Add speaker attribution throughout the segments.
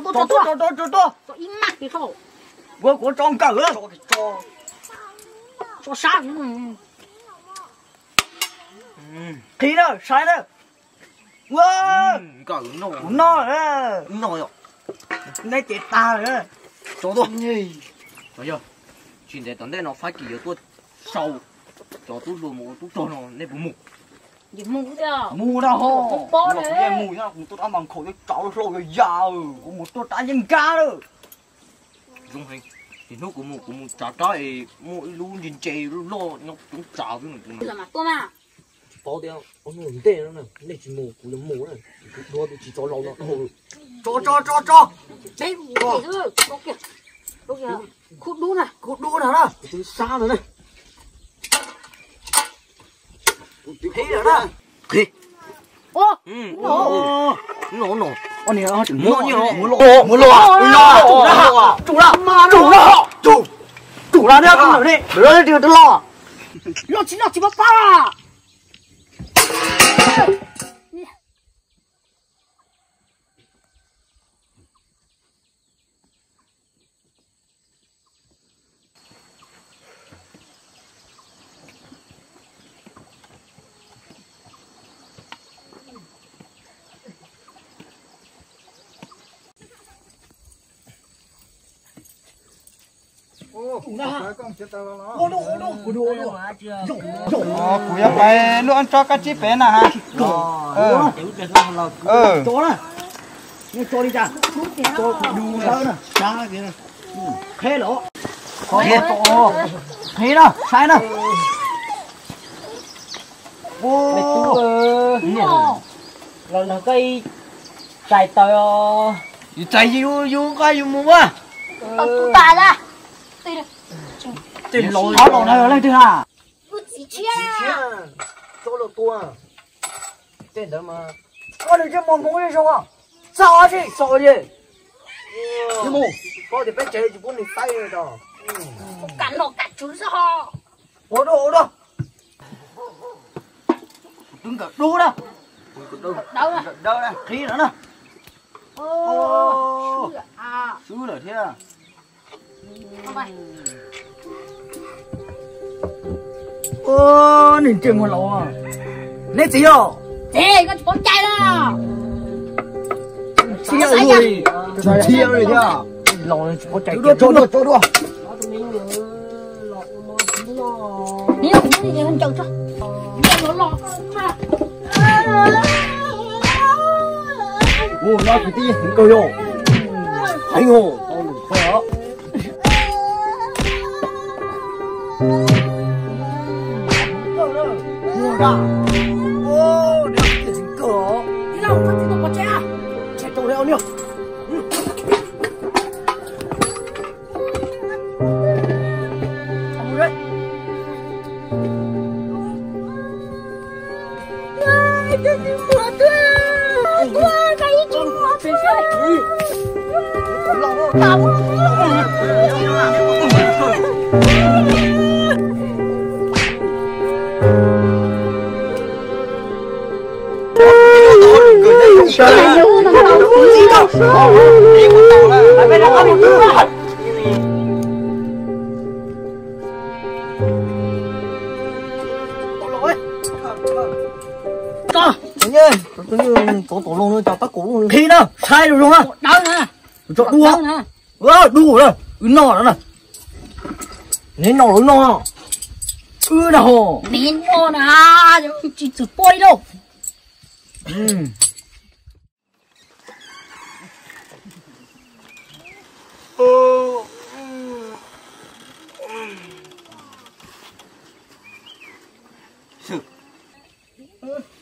Speaker 1: cho im mắt đi thôi.
Speaker 2: Của tròn cỡ á.
Speaker 1: Cho sao?
Speaker 2: Thì đó, sai đó. Wow,
Speaker 3: cỡ
Speaker 2: nó đó.
Speaker 3: nó rồi.
Speaker 2: Này chết ta rồi.
Speaker 3: Cho tôi. Bây giờ chuyện đấy tận đây nó phải kỳ ở tôi sâu. Cho tôi luôn một tôi cho nó nên bù mù.
Speaker 1: Gì mù đó.
Speaker 2: Mù đâu hô.
Speaker 1: Không bó
Speaker 2: Nó
Speaker 1: đấy.
Speaker 2: mù nhá, tôi ăn bằng khẩu cái cháu nó rồi già của một tôi ta nhân ca đó.
Speaker 3: Dung hình. Thì nó của một trả trái mỗi luôn nhìn chè lo nó cũng trả với mình.
Speaker 1: Bây giờ mà tôi mà.
Speaker 3: Bao đeo, ông nó tệ nó này, này chỉ mù này, đua chỉ cho lâu nó
Speaker 2: Cho.
Speaker 1: Đấy, cái kìa. Đâu kìa. Khút đu này.
Speaker 2: Cút đũa nào đó.
Speaker 3: tôi xa rồi này.
Speaker 2: Thế rồi đó.
Speaker 3: Thế.
Speaker 1: Ô.
Speaker 3: Nó.
Speaker 2: Con này nó chỉ
Speaker 3: Mua như họ
Speaker 2: mua lo. Chủ ra nhá, con đi. Đứa đi tôi lo.
Speaker 1: Nó chỉ bắt ba.
Speaker 2: Cú ya phải luôn cho các chị bé nè ha. Chỗ này. Như cho đi cha. Cho đu nữa nè. Cha kia nè. Thế lỗ. Thế đó, sai nè.
Speaker 1: Là cây chạy tới
Speaker 2: Chạy gì vô cái vô mua á.
Speaker 1: tụi ta ra.
Speaker 2: Tiền lỗi. Áo lỗ này ở đây thứ hả?
Speaker 1: Chỉ chia.
Speaker 3: Chỗ là tua. Tên đó mà.
Speaker 2: Con đừng cho mồm không đi sao à? Sao chứ?
Speaker 3: Chứ mù. Có thì bé chế chỉ muốn đi tay rồi đó.
Speaker 1: Cắn nó cắn chú sao?
Speaker 2: Ủa đâu? Đừng cả đu đó.
Speaker 1: Đâu nè?
Speaker 2: Đâu nè? Khí nữa nè.
Speaker 1: Ô.
Speaker 2: Sứ rồi thế à? Ô, nhìn chừng một lỗ à? Lấy gì rồi?
Speaker 1: Thế con con chạy đó.
Speaker 2: Chia rồi. Chia rồi thế à? Lỗ này có chạy. Cho đua.
Speaker 1: Nếu không thì mình chồng cho. Nó lọt mà.
Speaker 2: Ô, nó cái gì cũng cơ yo. Anh hồ, thôi đó. Mua ra. Ô, nó cái gì cơ.
Speaker 1: Đi đâu có gì đâu có chạy.
Speaker 2: Chạy đâu đeo nhá. Xong rồi đấy.
Speaker 1: Cái gì mua tôi. Cái gì mua tôi.
Speaker 3: Tổ lông nó cho tắc cổ luôn.
Speaker 2: Khi nào sai rồi đúng không?
Speaker 1: Đâu nè.
Speaker 2: Cho đua. Đu rồi. No nữa nè. Nên no no. Đâu.
Speaker 1: Đến nó nè. Chỉ bôi đâu.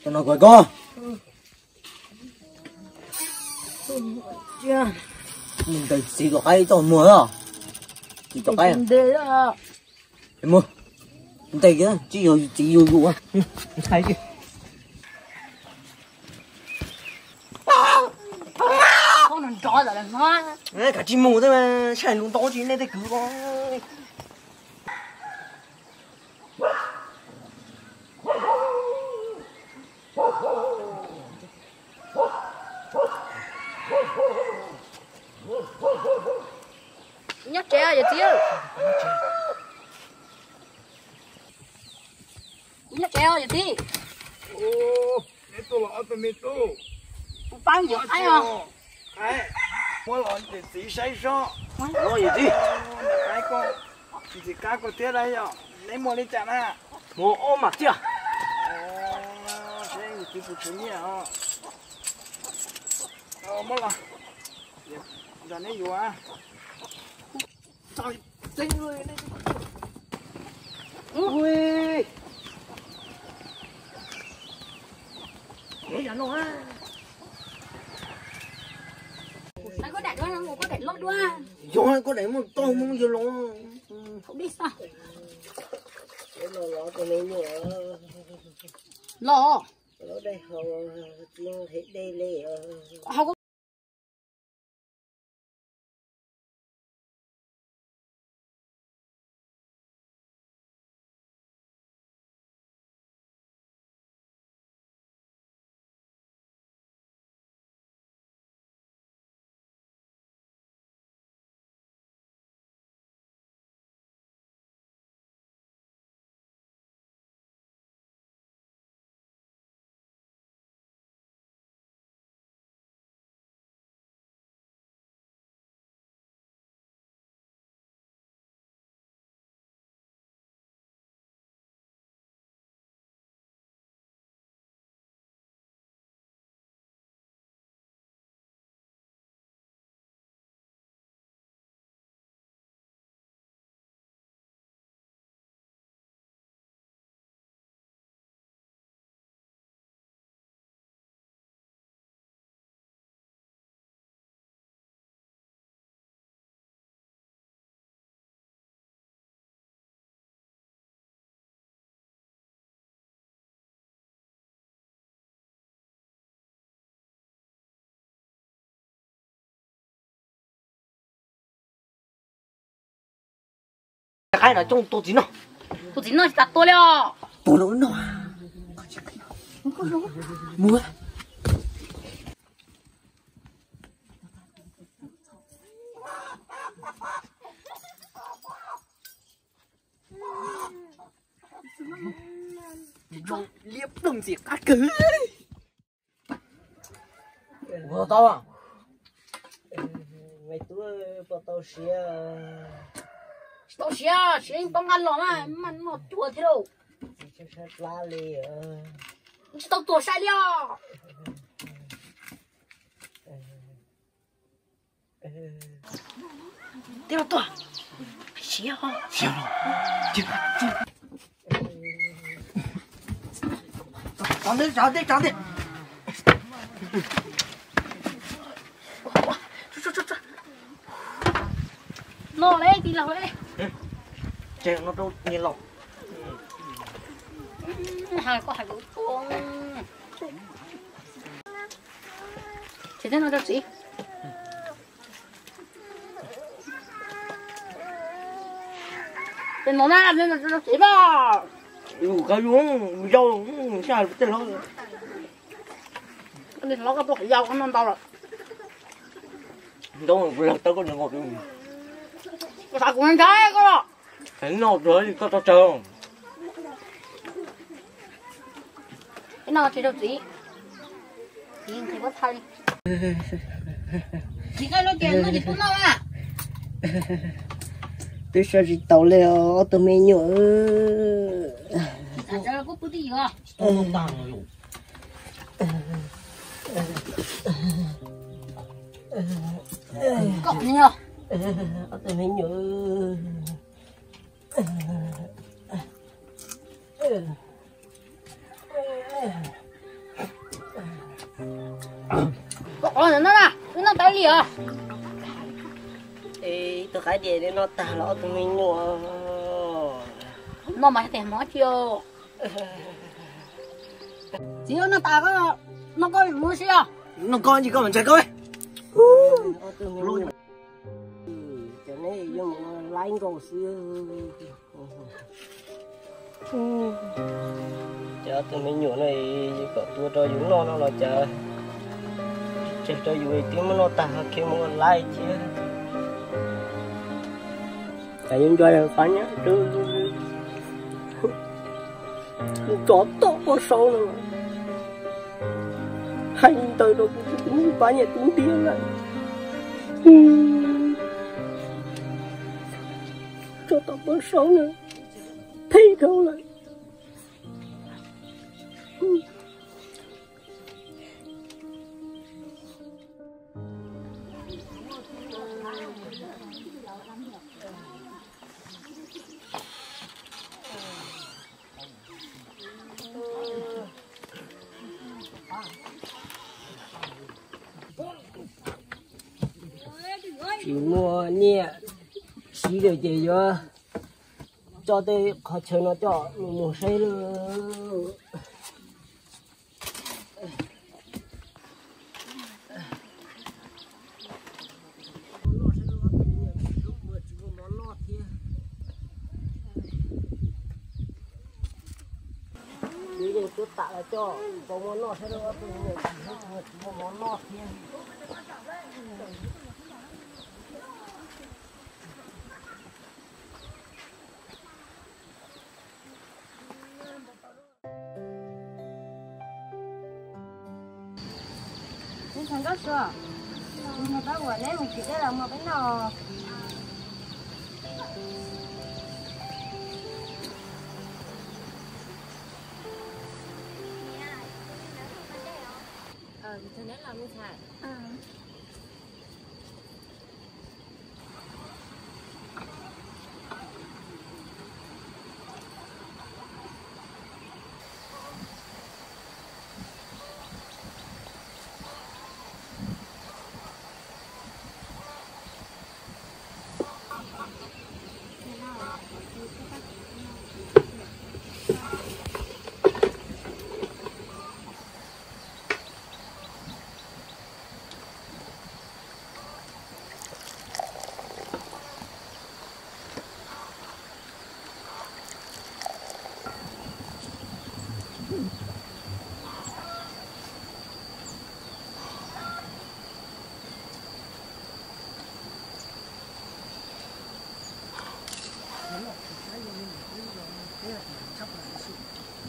Speaker 2: Cho nó gọi co.
Speaker 3: Mình tới xí có cái cho mua đó. Chỉ cho cái à?
Speaker 1: Để đó.
Speaker 3: Em mua. Mình tới kia chỉ vô á.
Speaker 2: Thấy kìa.
Speaker 1: Con nó chó rồi là nó.
Speaker 3: Đấy, cả chim mù thôi mà chạy luôn to chứ nên thì cứ có.
Speaker 1: nhóc trẻ vậy chứ nhóc trẻ vậy chứ
Speaker 2: Itu loh apa itu?
Speaker 1: bán gì ai à
Speaker 2: Mua lon thì tí say so.
Speaker 3: Lo gì chứ?
Speaker 2: Cái con thì cá của tiếc đây rồi. Lấy mua đi chả na.
Speaker 3: Mua ôm mặt chưa?
Speaker 2: Thế thì phụ chủ nhỉ à? Mua là. Giờ này vừa à? Trời, xinh người đây.
Speaker 3: Ui. Thế là nó á.
Speaker 1: ai có đại đoan không có đại lót đoan
Speaker 2: Rồi có để một tô muốn vô luôn.
Speaker 1: không biết sao
Speaker 2: Nó tụi mình nữa.
Speaker 1: lò
Speaker 2: Nó đây hầu tiếng hết đây lì.
Speaker 1: không có
Speaker 3: Cái là trong tô chín nào?
Speaker 1: tôi chỉ nói đặt tôi了
Speaker 2: Tổ lỗ nó. Mua. Rồi liếp đồng gì các cứ.
Speaker 3: Vừa to à?
Speaker 2: Mày tôi bỏ tao xía.
Speaker 1: tao xia tao ăn lò mà nó chua thế đâu
Speaker 2: Chắc chắc lá lì.
Speaker 1: tao tua sai了
Speaker 3: Tiếp vào to. Xíu. Xíu rồi. Tròn đi.
Speaker 1: lò đấy thì lò đấy
Speaker 3: Chè nó đâu như lọc.
Speaker 1: hai có hai con thế thế nó đâu gì bên nó na bên nó gì ba
Speaker 3: Cái uống dâu sao tên nó.
Speaker 1: cái nó có cái dao nó tao rồi
Speaker 3: Đâu là tao có được ngọt luôn.
Speaker 1: cái sao cũng ăn trái cơ đó
Speaker 3: Cái ngọt rồi thì tao chờ.
Speaker 1: cái nào thì đâu gì thì có thay chỉ cái nó tiền nó chỉ có nó à
Speaker 2: Tôi sợ chị tàu leo tụi mình nhớ.
Speaker 1: cho nó có bút gì à
Speaker 3: Tao tàng rồi.
Speaker 1: cọ nhá
Speaker 2: Tụi mình nhớ.
Speaker 1: cọ nó nè nó tay lìa
Speaker 2: Ê, tôi khai để nó tả lọ tụi mình nhớ.
Speaker 1: nó mà thèm nó chưa chỉ nó ta nó có mua xe
Speaker 3: Nó con gì con mình chạy coi.
Speaker 2: Luôn. Cho nên dùng lái cầu xưa. Chợ tụi mình nhủ này có tua cho chúng nó là chợ. Chợ cho dù tiếng nó ta khi mà lái chứ. cái những cái này phải nhá chứ chó to có sâu nữa hay tới rồi cũng phải nhẹ cũng tiếng lại chó to có sâu nữa thấy không lại chỉ mua nhẹ chỉ được gì cho tôi khó chơi nó cho mua xe luôn bây giờ tôi tạo là cho có món nọ sẽ đâu có món nọ kia
Speaker 1: Nên thằng đó chưa? Mà tao gọi lấy một chị cái lòng mà bánh nò. Thì nên làm như thế.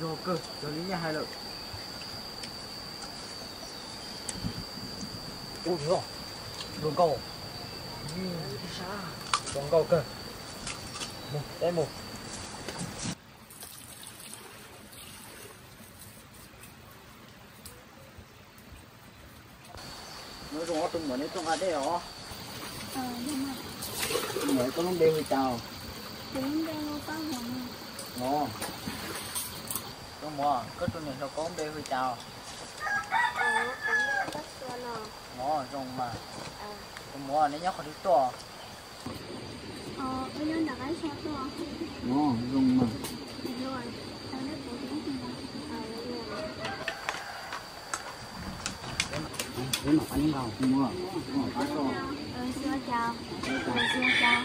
Speaker 2: vô cơ cho lý nhà hai lợi ôi rồi đường cầu đường cầu cơ một đây một nó rồi tung mở đấy tung ở đây hả mới có lúc đeo chào ngon con mua có tụi này sao có đeo hơi chào ngon rong mà con mua này nhóc đi to
Speaker 1: Bây giờ đã cái sao to
Speaker 2: ngon rong mà
Speaker 1: rồi tao lấy bộ tiếng
Speaker 2: cái mà anh vào mua
Speaker 1: xin chào xin chào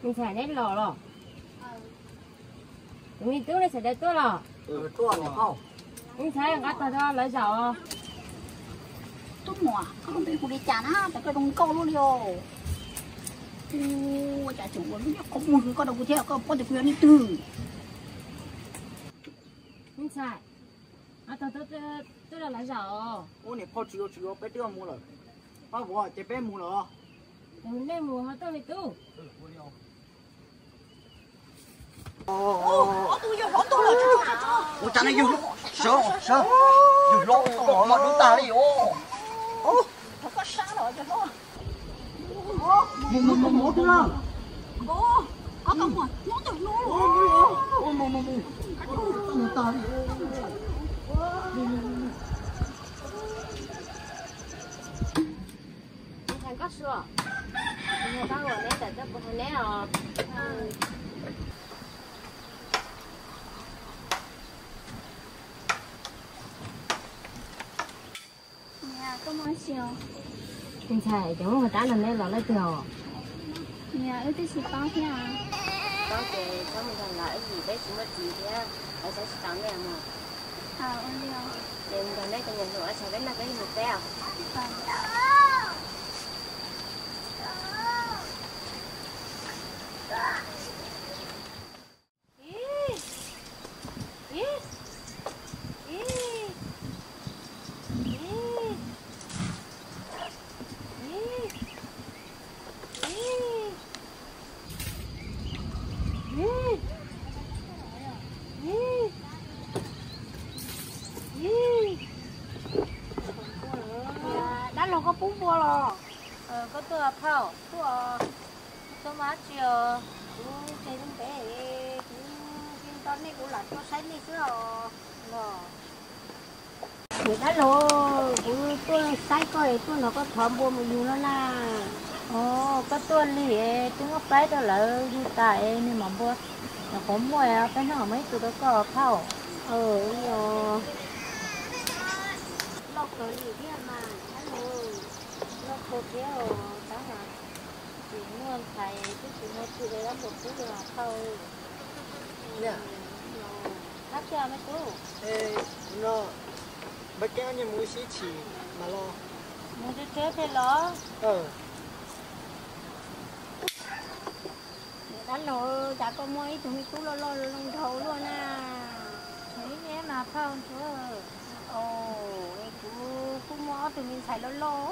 Speaker 1: mình xài đến lò rồi mìnhตู้này xài đếnตู้lò
Speaker 2: tua này không
Speaker 1: mình xài gắt tao cho lấy dầu
Speaker 4: tốt mùa không bị đi chán ha tại cái đồng câu luôn điều chả chủ nó có buồn có đồng theo có thể quyền đi từ
Speaker 1: mình xài tôi là lấy dầu
Speaker 2: ô này có chịu bé tiêu mua rồi bao vỏ chế bé mua rồi
Speaker 1: mình lên mùa họ tôi bị tu
Speaker 4: tôi vô lỗ tôi rồi
Speaker 2: ô cha này vô sợ sợ vô lỗ tôi mà đúng ta đi ô
Speaker 4: thật có sáng rồi cho nó
Speaker 2: một nữa
Speaker 4: có không rồi nó tự nó
Speaker 2: ô ta đi
Speaker 4: siêu
Speaker 1: Anh xài chẳng mà tá lần này là lấy từ họ.
Speaker 4: nhà ước tới bao thế à
Speaker 1: Có cái cháu mình còn lại gì bé chúng nó gì thế ở sẽ tặng em mà.
Speaker 4: ôn điều
Speaker 1: Thì mình còn lấy cái nhận nữa sẽ đến là cái một teo.
Speaker 4: đã lo có bún bò lo
Speaker 1: Có tua phao, tua má chiều.
Speaker 4: cái đúng bé cái con này cũng là cho sáng đi chứ rồi người đã lo cũng tôi sai coi tôi nó có thòm bùa mà dùng nó na
Speaker 1: Có tua lì, chúng nó phải đó là như tại nên mà mua. Nó có mua cái nó mấy tụi đó có phao.
Speaker 4: rồi lo cái gì thế mà
Speaker 1: Nó có kéo đó là chỉ mua thầy chứ chỉ mua tụi đấy lắm một chút là phao.
Speaker 2: Nè.
Speaker 1: Hát cho mấy chú.
Speaker 2: Ê, nó bắt kéo như mũi xí chỉ mà lo.
Speaker 1: Mua cho chết thế đó.
Speaker 4: đã lo đã có mấy tụi mình cũng lo lông thầu luôn à
Speaker 1: Thấy nhé mà phao chú ơi.
Speaker 4: cái cũng mua tụi mình xài lo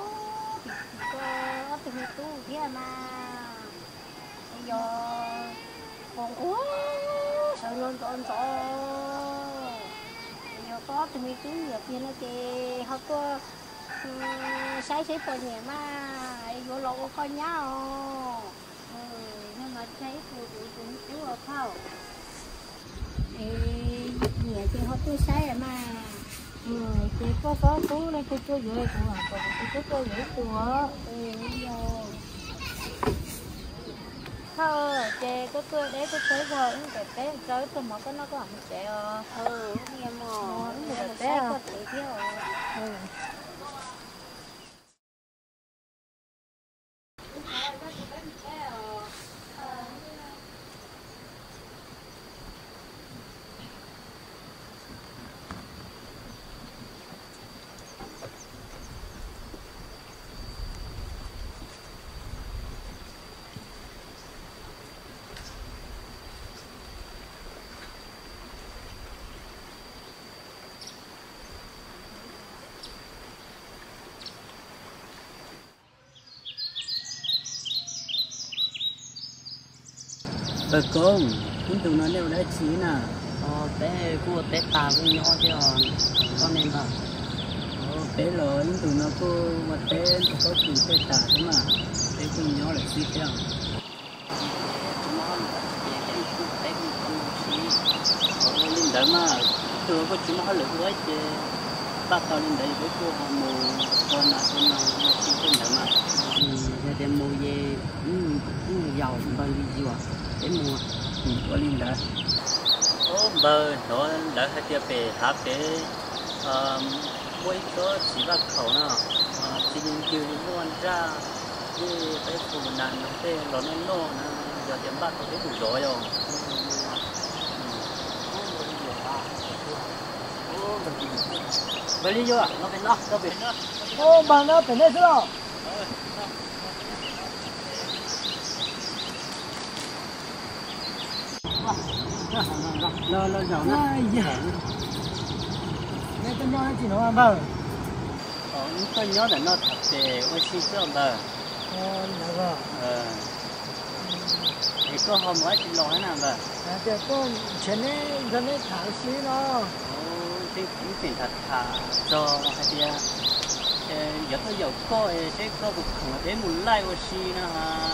Speaker 4: thì có tụi mình tu thế mà bây giờ còn sợ luôn con sợ bây giờ có tụi mình tu việc như nó thì họ có sai phần nhẹ mà vô lộ con nhau
Speaker 1: Nhưng mà thấy tụi cũng chú ở phao.
Speaker 4: nhẹ thì họ tu sai mà
Speaker 1: Chị có chú lên cô chú dưới của họ. Còn cô chú dưới của. Thôi, chị có cười đấy có tới rồi. Nhưng cái tế tới tụi nó có nó có hẳn trẻ
Speaker 4: nghe mà
Speaker 1: Đúng rồi,
Speaker 4: sai có thể thiếu
Speaker 5: bà con chúng tụi nó đều đã chỉ nè
Speaker 3: Bé của bé ta cũng nhỏ chứ con nên là
Speaker 5: bé lớn tụi nó có mà bé nó có chuyện bé tả thế mà bé cũng nhỏ lại suy theo
Speaker 3: linh đỡ mà tôi có chuyện nó lựa với chứ ba tao linh đỡ với cô họ mù con nào chỉ linh đỡ mà
Speaker 5: giờ đem mua về giàu bao nhiêu gì à để mua có linh đỡ
Speaker 3: bờ nó đỡ hai tia về hấp để mỗi số chỉ bắt khẩu nào chỉ nhìn chiều thì mua ăn ra đi cái phụ nạn nó thế nó nô giờ tiền bạc có cái đủ rồi rồi bây giờ nó bên nó
Speaker 2: Bà nó phải lên rồi.
Speaker 5: lo giàu nó
Speaker 2: Nghe con nhỏ chỉ nó bà.
Speaker 3: những con nhớ là nó thật để ôi xin cho bờ
Speaker 2: Là
Speaker 3: thì có hôm mới chỉ lo nào bờ
Speaker 2: cái con chuyện này gần đây thả xí nó.
Speaker 3: thì cũng tiền thật thà cho hai tia giờ có dầu có sẽ có một khẩu đến một lai ôi xin nữa ha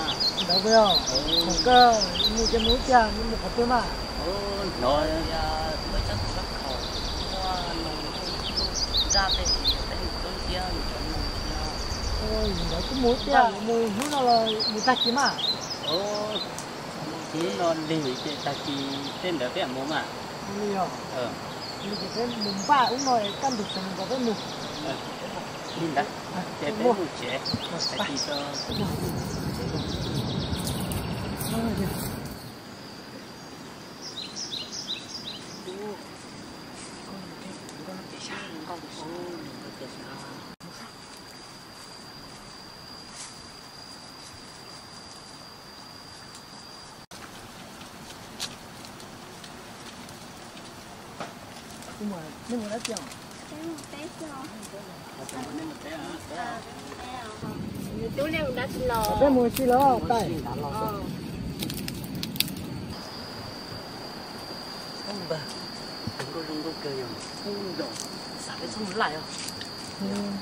Speaker 2: Đâu bây giờ. Một cái như cái mũi chà như một cái mà.
Speaker 3: nó mới chắc xuất khẩu qua ra đây tôi kia
Speaker 2: Ôi, nó cũng mũi chà mùi nó là mùi tạch chứ mà.
Speaker 3: chỉ nó lì cái ta chỉ tên đó cái mồm mà
Speaker 2: Nhiều. Như cái mùng ba cũng nói căn được thành có cái mùng.
Speaker 3: linh đã để bé một trẻ phải đi cho
Speaker 2: nhưng mà đã chọn
Speaker 4: chú này đã lò
Speaker 2: bé mua chi lo tay
Speaker 3: không bà đừng có cười rồi không đổ sao lại xong lại không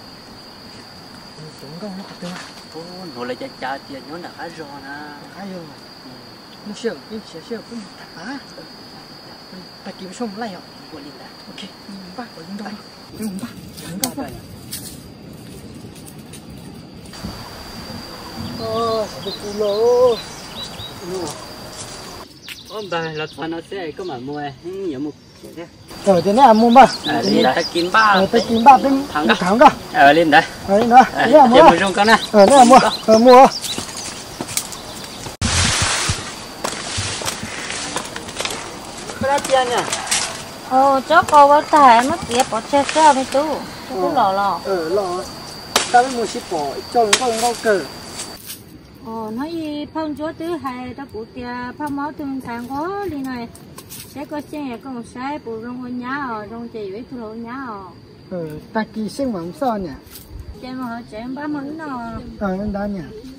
Speaker 2: chúng con nó tự
Speaker 3: ô nó lại cha tiền nó đã rồi nè
Speaker 2: ai rồi nó sợ cái sợ cũng à phải kiếm xong lại rồi
Speaker 3: của linh đã
Speaker 2: ok ba của linh đâu đừng ba đừng có phải được lô
Speaker 3: ôm bà là thằng nó sẽ có mà mua nhiều một
Speaker 2: thế này mua ba
Speaker 3: ta kiếm ba
Speaker 2: bên thằng cả
Speaker 3: lên đây
Speaker 2: đấy nữa đây
Speaker 3: mua trong con này
Speaker 2: đây mua cái đó tiền nhỉ
Speaker 1: cho cô có thể mất tiền bỏ chết ra với tú cho tú lò
Speaker 2: lò tao mới mua ship bỏ cho nó có cờ
Speaker 1: nói gì phong chúa thứ hai ta cụ tiền phong máu thương tháng có đi này sẽ có chuyện có một sai bù rong con nhá rong chỉ với thu lỗ nhá
Speaker 2: ta kỳ sinh mạng sao nhỉ
Speaker 1: chuyện mà họ chuyện ba món nó
Speaker 2: nên đó nhỉ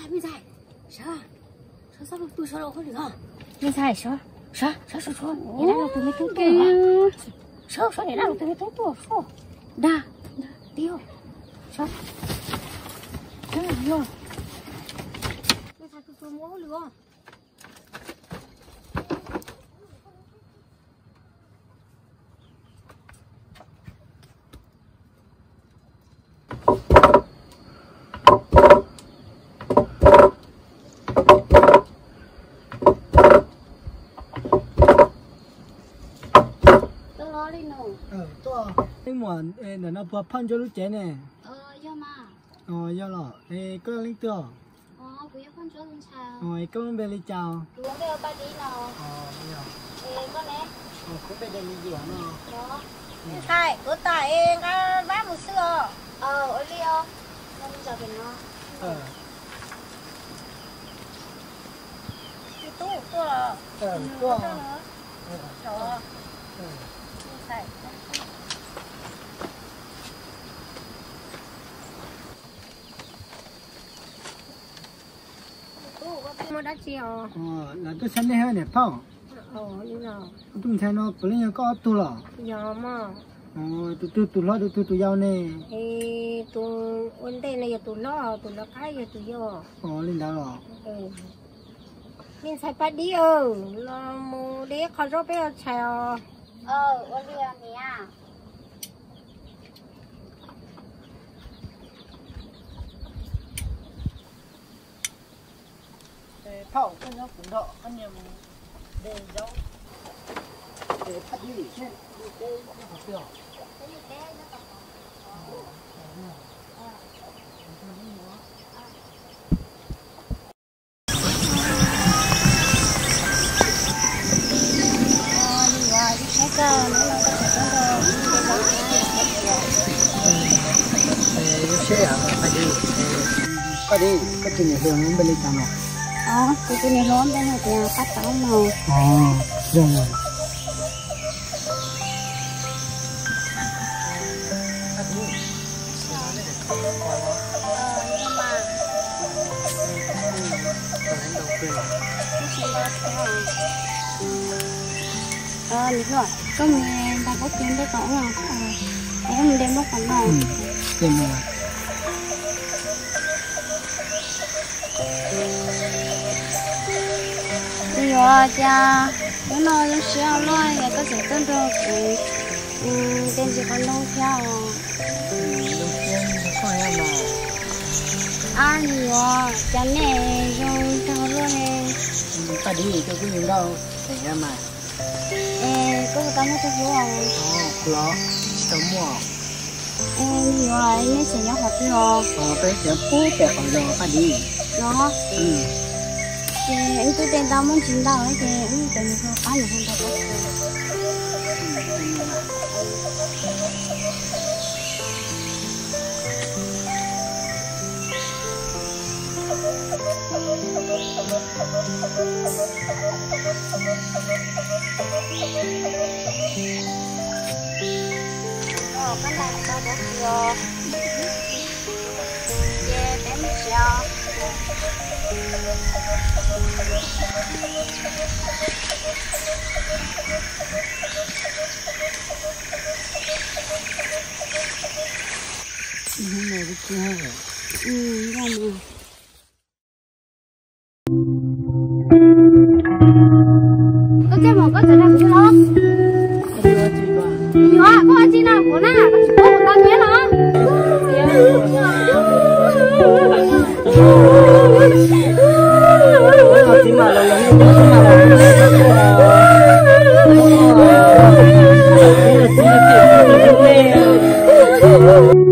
Speaker 4: bên dài sao tôi sợ đâu không được hả
Speaker 1: bên sai sợ
Speaker 4: 你来了都没听懂啊说你来了都没听懂说
Speaker 1: đa
Speaker 4: tiêu
Speaker 1: sợ cái này vô
Speaker 4: bên dài tôi mua được
Speaker 2: nhưng mà để nó bớt phân cho lúc trẻ nè
Speaker 4: do mà
Speaker 2: do là có linh tựa
Speaker 4: bây giờ con cho con chào
Speaker 2: có bên bên chào
Speaker 4: luôn bây giờ ba đi nào con nè
Speaker 2: cũng bên đây gì đó
Speaker 4: đó tại cứ tại cái bác một xưa ở đi không nó bây giờ bên nó cái tủ của
Speaker 2: của
Speaker 4: đó tại mà đã chiều
Speaker 2: là tôi xem đây hơi đẹp không
Speaker 4: như nào
Speaker 2: tôi thấy nó có liên có tu lọ
Speaker 4: giờ mà
Speaker 2: tu lo tu giàu nè
Speaker 4: thì tu ổn định này tu lo cái giờ tu vô
Speaker 2: linh đạo lọ
Speaker 4: mình sai phải đi là mua đi khó rồi bây giờ chèo ổn định nè
Speaker 2: thảo cái nó cũng đọ anh em để giấu để phát đi trên cái học tiểu Có đi, có chuyện gì thường không bên đây chào nào?
Speaker 4: cái này lớn đây là nhà cắt táo màu.
Speaker 2: Rồi rồi.
Speaker 4: Đúng rồi, có mình ta có tiền để có rồi. Mình đem nó còn nào.
Speaker 2: Tiền rồi.
Speaker 4: yo cha nó nó xéo lo cái có thể tân đồ tên gì con nông theo ăn yo cha mẹ dùng thao luôn nè
Speaker 5: ta đi cho cái gì đâu để ra mà
Speaker 4: có một tấm cái vuông
Speaker 5: lo tấm mua
Speaker 4: nhiều rồi nó sẽ nhớ học rồi
Speaker 5: tới giờ bố bẹt vào rồi ta đi
Speaker 4: nó thì em cứ tên tao muốn chín đâu ấy thì em cần phải có nhiều hơn thật cái này là tao bớt rồi yeah bé mất sao
Speaker 5: này cái kia rồi
Speaker 4: ra mà có cái một có thể làm cái đó nhiều à có anh chị nào của na có chỉ có một ta biết hả
Speaker 5: Hãy subscribe cho kênh Ghiền Mì Gõ để không bỏ lỡ những video hấp dẫn.